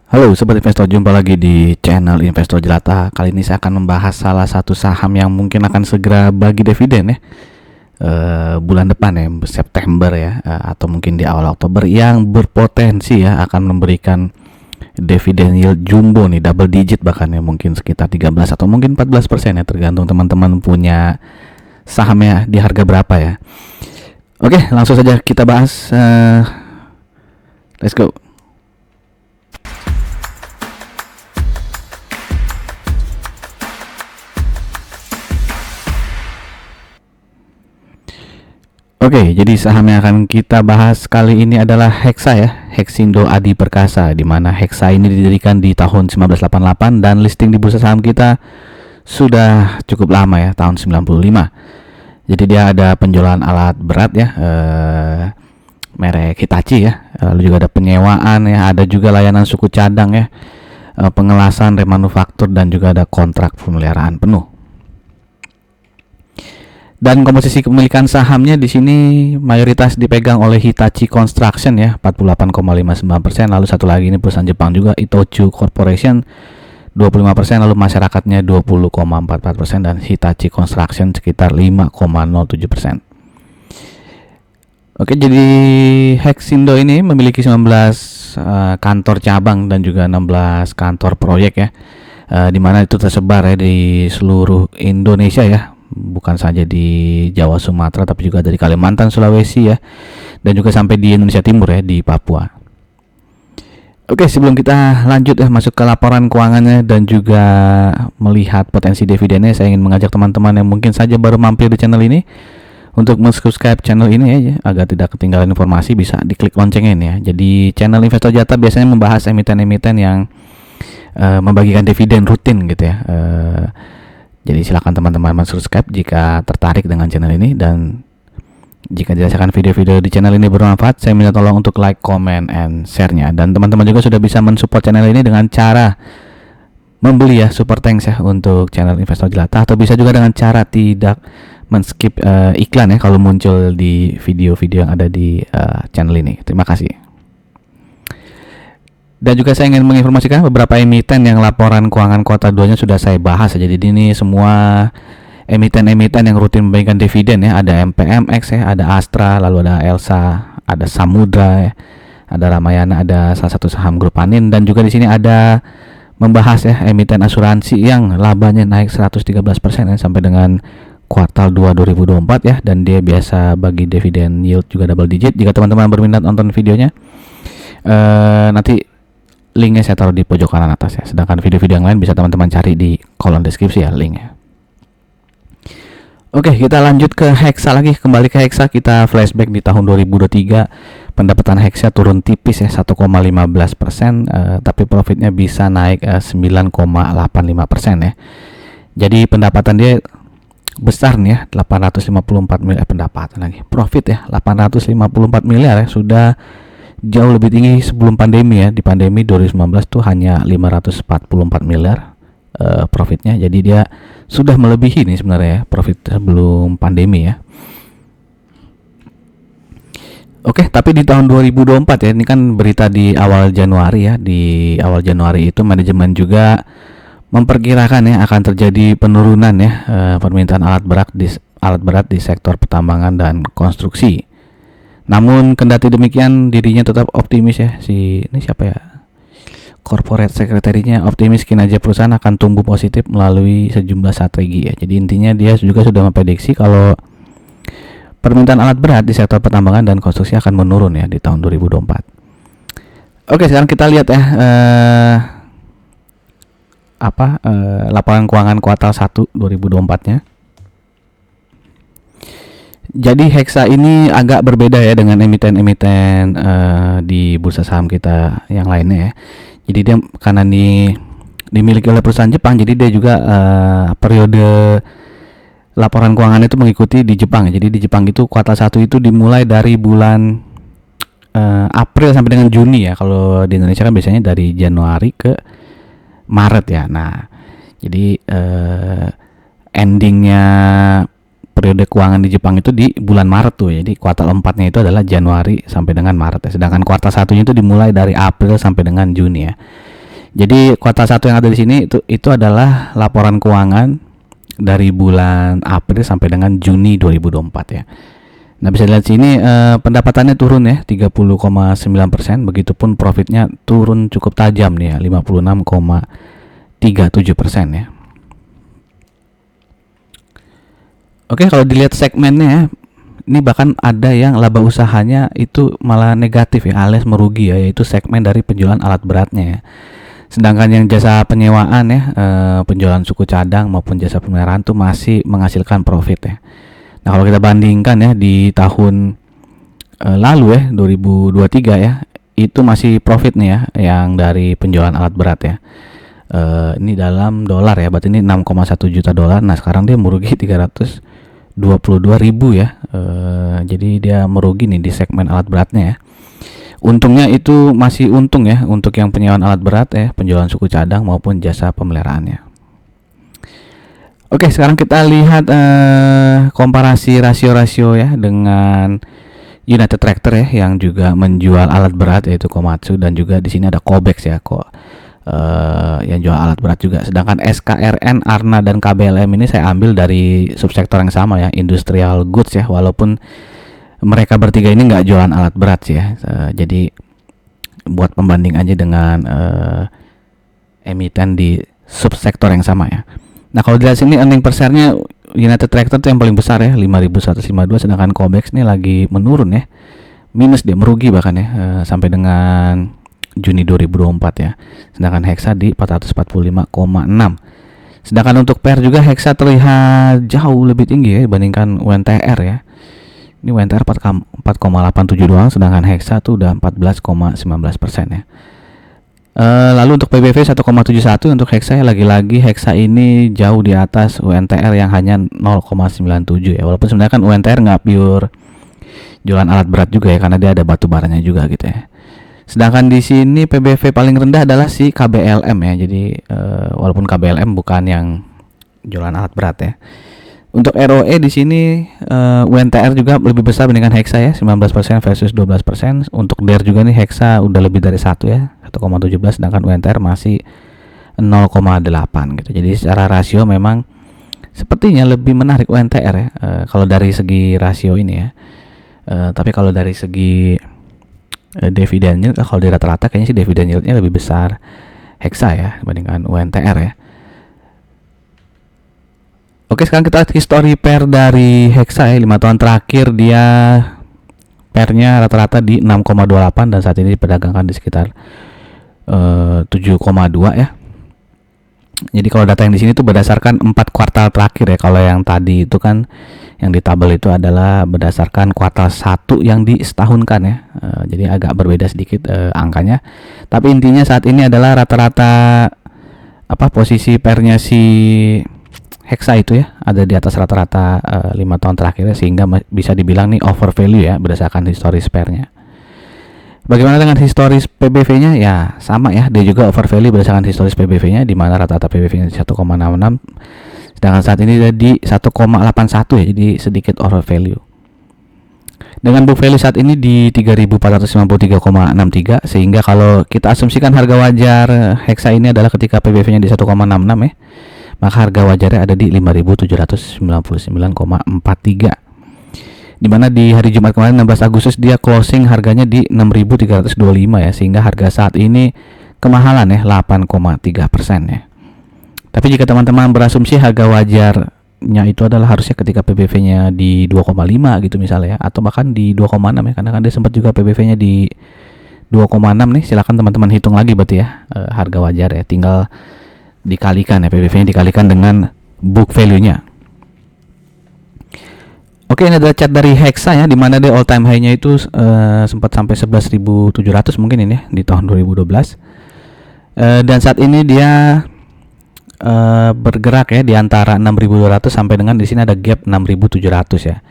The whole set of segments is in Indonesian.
Halo Sobat Investor, jumpa lagi di channel Investor Jelata. Kali ini saya akan membahas salah satu saham yang mungkin akan segera bagi dividen ya, bulan depan ya, September ya, atau mungkin di awal Oktober, yang berpotensi ya akan memberikan dividen yield jumbo nih, double digit bahkan ya, mungkin sekitar 13 atau mungkin 14% ya, tergantung teman-teman punya sahamnya di harga berapa ya. Oke, langsung saja kita bahas. Let's go. Oke, jadi saham yang akan kita bahas kali ini adalah Hexa ya, Hexindo Adi Perkasa, di mana Hexa ini didirikan di tahun 1988 dan listing di bursa saham kita sudah cukup lama ya, tahun 95. Jadi dia ada penjualan alat berat ya, merek Hitachi ya, lalu juga ada penyewaan ya, ada juga layanan suku cadang ya, pengelasan, remanufaktur, dan juga ada kontrak pemeliharaan penuh. Dan komposisi kepemilikan sahamnya di sini mayoritas dipegang oleh Hitachi Construction ya, 48,59%. Lalu satu lagi ini perusahaan Jepang juga, Itochu Corporation 25%, lalu masyarakatnya 20,44%, dan Hitachi Construction sekitar 5,07%. Oke, jadi Hexindo ini memiliki 19 kantor cabang dan juga 16 kantor proyek ya, di mana itu tersebar ya di seluruh Indonesia ya, bukan saja di Jawa, Sumatera, tapi juga dari Kalimantan, Sulawesi ya, dan juga sampai di Indonesia Timur ya, di Papua. Oke, sebelum kita lanjut ya masuk ke laporan keuangannya dan juga melihat potensi dividennya, saya ingin mengajak teman-teman yang mungkin saja baru mampir di channel ini untuk subscribe channel ini ya, agar tidak ketinggalan informasi. Bisa diklik loncengnya ya. Jadi channel Investor Jata biasanya membahas emiten-emiten yang membagikan dividen rutin gitu ya. Jadi silakan teman-teman subscribe jika tertarik dengan channel ini, dan jika dirasakan video-video di channel ini bermanfaat, saya minta tolong untuk like, comment, and share-nya. Dan teman-teman juga sudah bisa mensupport channel ini dengan cara membeli ya, super thanks ya untuk channel Investor Jelata, atau bisa juga dengan cara tidak men-skip iklan ya kalau muncul di video-video yang ada di channel ini. Terima kasih. Dan juga saya ingin menginformasikan beberapa emiten yang laporan keuangan kuartal 2-nya sudah saya bahas. Jadi ini semua emiten-emiten yang rutin membagikan dividen ya. Ada MPMX ya, ada Astra, lalu ada Elsa, ada Samudra ya, ada Ramayana, ada salah satu saham grup Panin, dan juga di sini ada membahas ya emiten asuransi yang labanya naik 113% ya, sampai dengan kuartal 2 2024 ya, dan dia biasa bagi dividen yield juga double digit. Jika teman-teman berminat nonton videonya, nanti linknya saya taruh di pojok kanan atas ya. Sedangkan video-video yang lain bisa teman-teman cari di kolom deskripsi ya linknya. Oke, kita lanjut ke Hexa lagi. Kembali ke Hexa, kita flashback di tahun 2023. Pendapatan Hexa turun tipis ya, 1,15%, tapi profitnya bisa naik 9,85% ya. Jadi pendapatan dia besar nih ya, 854 miliar pendapatan lagi. Profit ya 854 miliar ya, sudah jauh lebih tinggi sebelum pandemi ya. Di pandemi 2019 tuh hanya 544 miliar profitnya. Jadi dia sudah melebihi nih sebenarnya ya, profit sebelum pandemi ya. Oke, tapi di tahun 2024 ya, ini kan berita di awal Januari ya. Di awal Januari itu manajemen juga memperkirakan ya akan terjadi penurunan ya, permintaan alat berat di sektor pertambangan dan konstruksi. Namun kendati demikian, dirinya tetap optimis ya. Ini siapa ya? Corporate Secretary-nya optimis kinerja perusahaan akan tumbuh positif melalui sejumlah strategi ya. Jadi intinya dia juga sudah memprediksi kalau permintaan alat berat di sektor pertambangan dan konstruksi akan menurun ya di tahun 2024. Oke, sekarang kita lihat ya laporan keuangan kuartal 1 2024-nya. Jadi Hexa ini agak berbeda ya dengan emiten-emiten di bursa saham kita yang lainnya ya. Jadi dia karena dimiliki oleh perusahaan Jepang, jadi dia juga periode laporan keuangan itu mengikuti di Jepang ya. Jadi di Jepang itu kuartal 1 itu dimulai dari bulan April sampai dengan Juni ya. Kalau di Indonesia kan biasanya dari Januari ke Maret ya. Nah, jadi endingnya periode keuangan di Jepang itu di bulan Maret tuh. Jadi kuartal 4-nya itu adalah Januari sampai dengan Maret ya. Sedangkan kuartal 1-nya itu dimulai dari April sampai dengan Juni ya. Jadi kuartal 1 yang ada di sini itu adalah laporan keuangan dari bulan April sampai dengan Juni 2024 ya. Nah, bisa dilihat sini pendapatannya turun ya 30,9%, begitupun profitnya turun cukup tajam nih ya 56,37% ya. Oke, kalau dilihat segmennya ya, ini bahkan ada yang laba usahanya itu malah negatif ya, alias merugi ya, yaitu segmen dari penjualan alat beratnya ya. Sedangkan yang jasa penyewaan ya, penjualan suku cadang maupun jasa pemeliharaan tuh masih menghasilkan profit ya. Nah, kalau kita bandingkan ya di tahun lalu ya 2023 ya, itu masih profit nih ya yang dari penjualan alat berat ya. Ini dalam dolar ya, berarti ini 6,1 juta dolar. Nah, sekarang dia merugi 322.000 ya. Jadi dia merugi nih di segmen alat beratnya ya. Untungnya itu masih untung ya untuk yang penyewaan alat berat ya, penjualan suku cadang maupun jasa pemeliharaannya. Oke, sekarang kita lihat komparasi rasio-rasio ya dengan United Tractor ya, yang juga menjual alat berat yaitu Komatsu, dan juga di sini ada Kobex ya kok yang jual alat berat juga. Sedangkan SKRN, Arna dan KBLM ini saya ambil dari subsektor yang sama ya, industrial goods ya, walaupun mereka bertiga ini nggak jualan alat berat sih ya. Jadi buat pembanding aja dengan emiten di subsektor yang sama ya. Nah, kalau dilihat sini earning per share-nya United Tractor itu yang paling besar ya, 5.152, sedangkan Kobex ini lagi menurun ya. Minus, dia merugi bahkan ya, sampai dengan Juni 2024 ya. Sedangkan Hexa di 445,6. Sedangkan untuk PER juga Hexa terlihat jauh lebih tinggi ya dibandingkan UNTR ya. Ini UNTR 4,87 doang, sedangkan Hexa tuh udah 14,19% ya. Lalu untuk PBV 1,71 untuk Hexa ya, lagi-lagi Hexa ini jauh di atas UNTR yang hanya 0,97 ya. Walaupun sebenarnya kan UNTR nggak pure jualan alat berat juga ya, karena dia ada batu baranya juga gitu ya. Sedangkan di sini PBV paling rendah adalah si KBLM ya. Jadi walaupun KBLM bukan yang jualan alat berat ya. Untuk ROE di sini UNTR juga lebih besar dibandingkan Hexa ya, 19% versus 12%. Untuk DER juga nih Hexa udah lebih dari 1 ya, 1,17, sedangkan UNTR masih 0,8 gitu. Jadi secara rasio memang sepertinya lebih menarik UNTR ya, kalau dari segi rasio ini ya. Tapi kalau dari segi dividen yield, kalau di rata-rata kayaknya sih dividen yieldnya lebih besar Hexa ya dibandingkan UNTR ya. Oke, sekarang kita lihat history PER dari Hexa ya. 5 tahun terakhir dia PER-nya rata-rata di 6,28 dan saat ini diperdagangkan di sekitar 7,2 ya. Jadi kalau data yang di sini tuh berdasarkan 4 kuartal terakhir ya. Kalau yang tadi itu kan yang di tabel itu adalah berdasarkan kuartal 1 yang disetahunkan ya. Jadi agak berbeda sedikit angkanya. Tapi intinya saat ini adalah rata-rata posisi PER-nya si Hexa itu ya ada di atas rata-rata 5 tahun terakhirnya, sehingga bisa dibilang nih over value ya berdasarkan historis PER-nya. Bagaimana dengan historis PBV-nya? Ya sama ya, dia juga over value berdasarkan historis PBV-nya, di mana rata-rata PBV-nya 1,66, sedangkan saat ini dia di 1,81 ya, jadi sedikit over value. Dengan book value saat ini di 3.453,63, sehingga kalau kita asumsikan harga wajar Hexa ini adalah ketika PBV-nya di 1,66 ya, maka harga wajarnya ada di 5.799,43. Dimana di hari Jumat kemarin 16 Agustus dia closing harganya di 6.325 ya, sehingga harga saat ini kemahalan ya 8,3% ya. Tapi jika teman-teman berasumsi harga wajarnya itu adalah harusnya ketika PBV-nya di 2,5 gitu misalnya ya, atau bahkan di 2,6 ya, karena kan dia sempat juga PBV-nya di 2,6 nih, silakan teman-teman hitung lagi berarti ya harga wajar ya, tinggal dikalikan ya, PBV-nya dikalikan dengan book value-nya. Oke, ini adalah chart dari Hexa ya, dimana dia all time high-nya itu sempat sampai 11.700 mungkin ini ya di tahun 2012. Dan saat ini dia bergerak ya di antara 6.200 sampai dengan di sini ada gap 6.700 ya.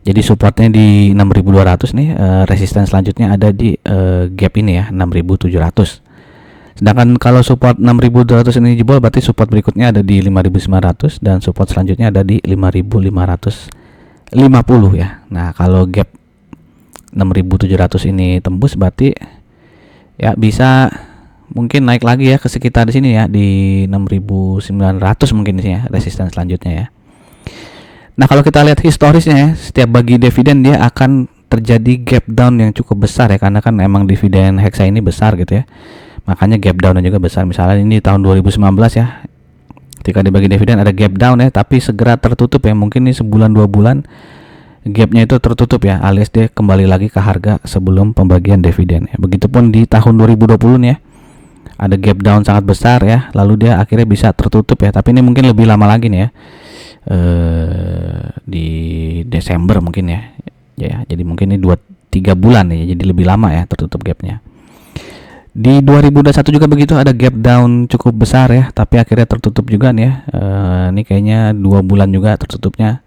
Jadi supportnya di 6.200 nih, resisten selanjutnya ada di gap ini ya 6.700. Sedangkan kalau support 6.200 ini jebol, berarti support berikutnya ada di 5.900 dan support selanjutnya ada di 5.550 ya. Nah, kalau gap 6.700 ini tembus, berarti ya bisa mungkin naik lagi ya ke sekitar di sini ya, di 6.900 mungkin di sini ya, resisten selanjutnya ya. Nah, kalau kita lihat historisnya ya, setiap bagi dividen dia akan terjadi gap down yang cukup besar ya, karena kan emang dividen Hexa ini besar gitu ya. Makanya gap down juga besar. Misalnya ini tahun 2019 ya, ketika dibagi dividen ada gap down ya, tapi segera tertutup ya, mungkin ini sebulan 2 bulan gapnya itu tertutup ya, alias dia kembali lagi ke harga sebelum pembagian dividen ya. Begitupun di tahun 2020 nih ya, ada gap down sangat besar ya, lalu dia akhirnya bisa tertutup ya, tapi ini mungkin lebih lama lagi nih ya, di Desember mungkin ya, jadi mungkin ini 2-3 bulan ya, jadi lebih lama ya tertutup gapnya. Di 2021 juga begitu, ada gap down cukup besar ya, tapi akhirnya tertutup juga nih ya. Ini kayaknya 2 bulan juga tertutupnya.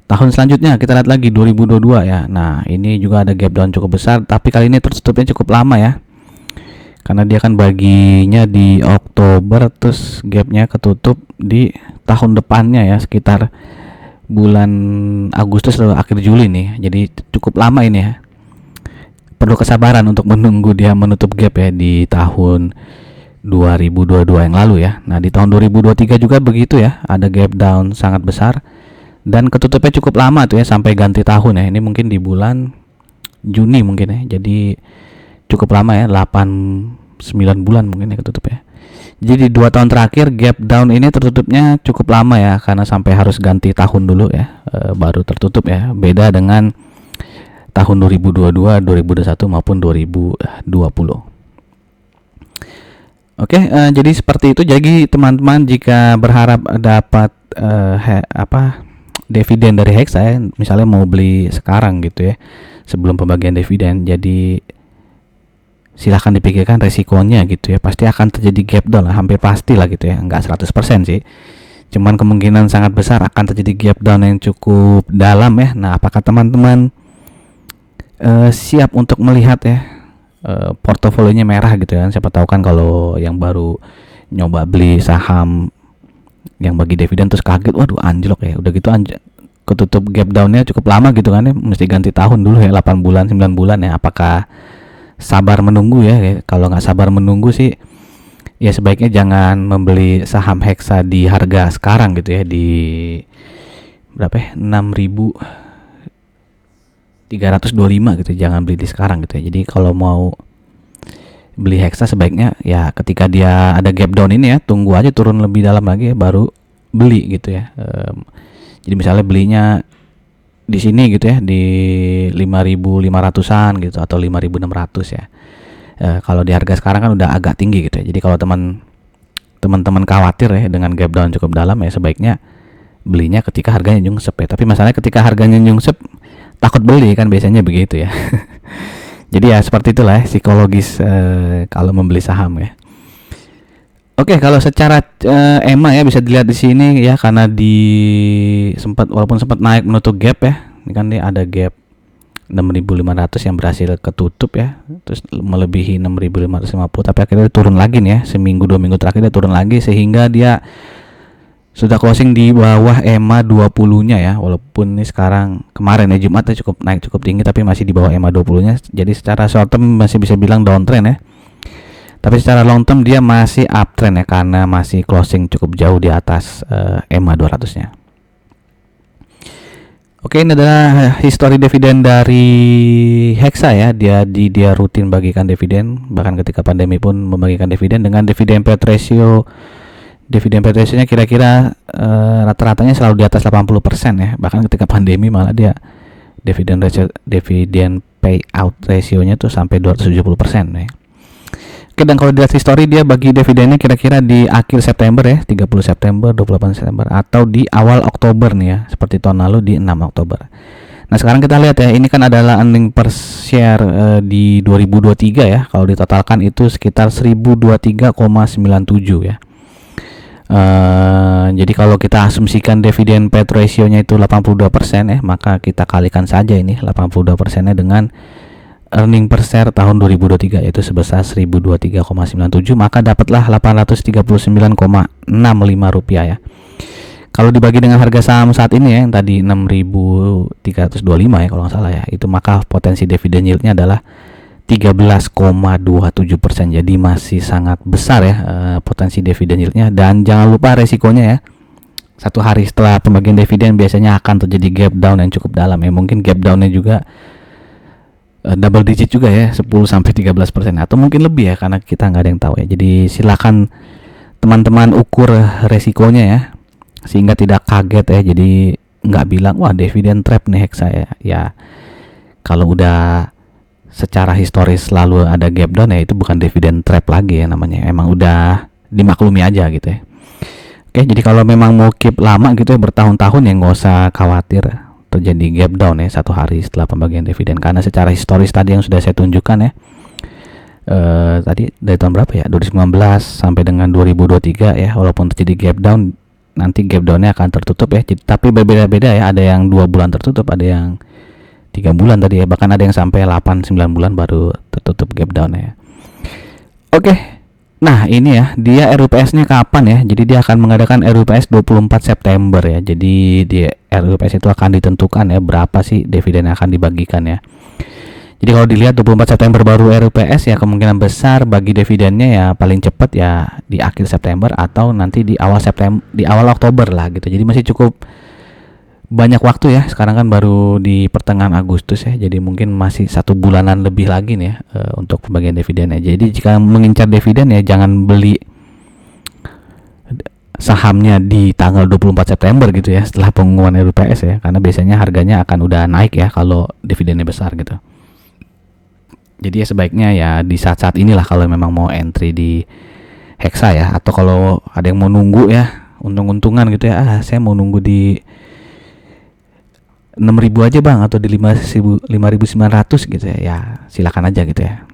Tahun selanjutnya kita lihat lagi 2022 ya. Nah, ini juga ada gap down cukup besar, tapi kali ini tertutupnya cukup lama ya. Karena dia kan baginya di Oktober, terus gapnya ketutup di tahun depannya ya, sekitar bulan Agustus atau akhir Juli nih. Jadi cukup lama ini ya. Perlu kesabaran untuk menunggu dia menutup gap ya di tahun 2022 yang lalu ya. Nah, di tahun 2023 juga begitu ya, ada gap down sangat besar dan ketutupnya cukup lama tuh ya, sampai ganti tahun ya. Ini mungkin di bulan Juni mungkin ya. Jadi cukup lama ya, 8-9 bulan mungkin ya ketutup ya. Jadi 2 tahun terakhir gap down ini tertutupnya cukup lama ya, karena sampai harus ganti tahun dulu ya, baru tertutup ya. Beda dengan tahun 2022, 2021 maupun 2020. Oke, jadi seperti itu. Jadi teman-teman jika berharap dapat dividen dari Hexa ya, misalnya mau beli sekarang gitu ya, sebelum pembagian dividen, jadi silahkan dipikirkan resikonya gitu ya. Pasti akan terjadi gap down lah, hampir pasti lah gitu ya, nggak 100% sih, cuman kemungkinan sangat besar akan terjadi gap down yang cukup dalam ya. Nah, apakah teman-teman siap untuk melihat ya portofolionya merah gitu ya? Siapa tahu kan kalau yang baru nyoba beli saham yang bagi dividen terus kaget, waduh anjlok ya, udah gitu ketutup gap downnya cukup lama gitu kan ya, mesti ganti tahun dulu ya, 8 bulan 9 bulan ya. Apakah sabar menunggu ya? Kalau nggak sabar menunggu sih ya sebaiknya jangan membeli saham Hexa di harga sekarang gitu ya, di berapa ya, 6.325 gitu, jangan beli di sekarang gitu ya. Jadi kalau mau beli Hexa sebaiknya ya ketika dia ada gap down ini ya, tunggu aja turun lebih dalam lagi ya, baru beli gitu ya. Jadi misalnya belinya di sini gitu ya, di 5.500-an gitu atau 5.600 ya. Kalau di harga sekarang kan udah agak tinggi gitu ya. Jadi kalau teman-teman khawatir ya dengan gap down cukup dalam ya, sebaiknya belinya ketika harganya nyungsep ya. Tapi masalahnya ketika harganya nyungsep takut beli kan, biasanya begitu ya. Jadi ya seperti itulah ya, psikologis kalau membeli saham ya. Oke, kalau secara EMA ya bisa dilihat di sini ya, karena walaupun sempat naik menutup gap ya. Ini kan dia ada gap 6.500 yang berhasil ketutup ya, terus melebihi 6.550, tapi akhirnya turun lagi nih ya, seminggu 2 minggu terakhir dia turun lagi, sehingga dia sudah closing di bawah EMA 20-nya ya. Walaupun ini sekarang kemarin ya Jumat ya naik cukup tinggi, tapi masih di bawah EMA 20-nya. Jadi secara short term masih bisa bilang downtrend ya. Tapi secara long term dia masih uptrend ya, karena masih closing cukup jauh di atas EMA 200-nya. Oke, ini adalah histori dividen dari Hexa ya. Dia rutin bagikan dividen, bahkan ketika pandemi pun membagikan dividen dengan dividen payout ratio. Dividen payout ratio-nya kira-kira rata-ratanya selalu di atas 80% ya. Bahkan ketika pandemi malah dia dividen payout ratio-nya tuh sampai 270% ya. Oke, dan kalau dilihat histori dia bagi dividennya kira-kira di akhir September ya, 30 September, 28 September, atau di awal Oktober nih ya, seperti tahun lalu di 6 Oktober. Nah, sekarang kita lihat ya, ini kan adalah earning per share di 2023 ya. Kalau ditotalkan itu sekitar 1023,97 ya. Jadi kalau kita asumsikan dividen payout ratio-nya itu 82% ya, maka kita kalikan saja ini 82%-nya dengan earning per share tahun 2023 yaitu sebesar 1023,97, maka dapatlah 839,65 rupiah ya. Kalau dibagi dengan harga saham saat ini ya, yang tadi 6.325 ya kalau nggak salah ya, itu maka potensi dividen yield-nya adalah 13,27%. Jadi masih sangat besar ya potensi dividen yieldnya. Dan jangan lupa resikonya ya. Satu hari setelah pembagian dividen biasanya akan terjadi gap down yang cukup dalam ya. Mungkin gap downnya juga double digit juga ya, 10-13% atau mungkin lebih ya, karena kita nggak ada yang tahu ya. Jadi silakan teman-teman ukur resikonya ya, sehingga tidak kaget ya. Jadi nggak bilang wah dividen trap nih Hexa ya. Ya kalau udah secara historis selalu ada gap down ya, itu bukan dividen trap lagi ya namanya. Emang udah dimaklumi aja gitu ya. Oke, jadi kalau memang mau keep lama gitu ya, bertahun-tahun ya nggak usah khawatir terjadi gap down ya satu hari setelah pembagian dividen, karena secara historis tadi yang sudah saya tunjukkan ya, tadi dari tahun berapa ya, 2019 sampai dengan 2023 ya, walaupun terjadi gap down, nanti gap downnya akan tertutup ya. Tapi berbeda-beda ya, ada yang 2 bulan tertutup, ada yang 3 bulan tadi ya, bahkan ada yang sampai 8-9 bulan baru tertutup gap down ya. Oke. Nah ini ya, dia RUPS nya kapan ya? Jadi dia akan mengadakan RUPS 24 September ya. Jadi di RUPS itu akan ditentukan ya berapa sih dividen yang akan dibagikan ya. Jadi kalau dilihat 24 September baru RUPS ya, kemungkinan besar bagi dividennya ya paling cepat ya di akhir September atau nanti di awal September, di awal Oktober lah gitu. Jadi masih cukup banyak waktu ya. Sekarang kan baru di pertengahan Agustus ya, jadi mungkin masih 1 bulanan lebih lagi nih ya untuk pembagian dividennya. Jadi jika mengincar dividen ya jangan beli sahamnya di tanggal 24 September gitu ya, setelah pengumuman RUPS ya, karena biasanya harganya akan udah naik ya kalau dividennya besar gitu. Jadi ya sebaiknya ya di saat-saat inilah kalau memang mau entry di Hexa ya, atau kalau ada yang mau nunggu ya untung-untungan gitu ya, saya mau nunggu di 6.000 aja bang, atau di 5.900 gitu ya, ya silakan aja gitu ya.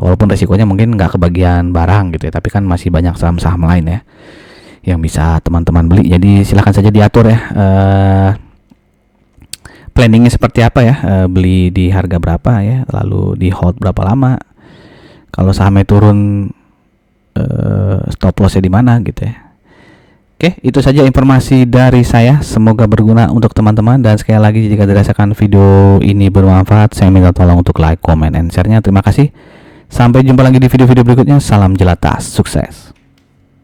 Walaupun resikonya mungkin nggak kebagian barang gitu ya, tapi kan masih banyak saham-saham lain ya yang bisa teman-teman beli. Jadi silakan saja diatur ya, planningnya seperti apa ya, beli di harga berapa ya, lalu di hold berapa lama, kalau sahamnya turun stop lossnya di mana gitu ya. Oke, itu saja informasi dari saya. Semoga berguna untuk teman-teman. Dan sekali lagi jika dirasakan video ini bermanfaat, saya minta tolong untuk like, comment, and share-nya. Terima kasih. Sampai jumpa lagi di video-video berikutnya. Salam jelata, sukses.